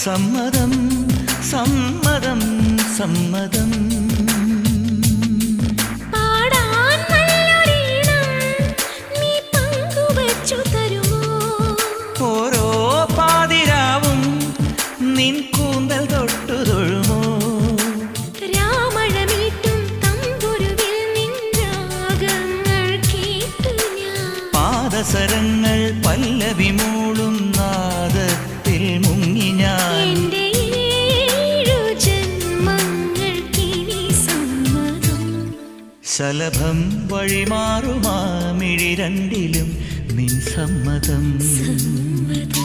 സമ്മതം സമ്മതം സമ്മതം. പാടാൻ നല്ലൊരീണം നീ പങ്കുവച്ചു തരുമോ? ഓരോ പാതിരാവും നിൻ കൂന്തൽ തൊട്ടു തൊഴുമോ? രാമഴമീട്ടും തമ്പുരുവിൽ നിൻ രാഗങ്ങൾ കേട്ടു ഞാൻ. പാദസരങ്ങൾ പല്ലവി മൂളും നാദത്തിൽ മുങ്ങി ഞാൻ. എന്റെ ഏഴു ജന്മങ്ങൾക്കിനി സമ്മതം. ശലഭം വഴിമാറുമാ മിഴി രണ്ടിലും നിൻ സമ്മതം. സമ്മതം.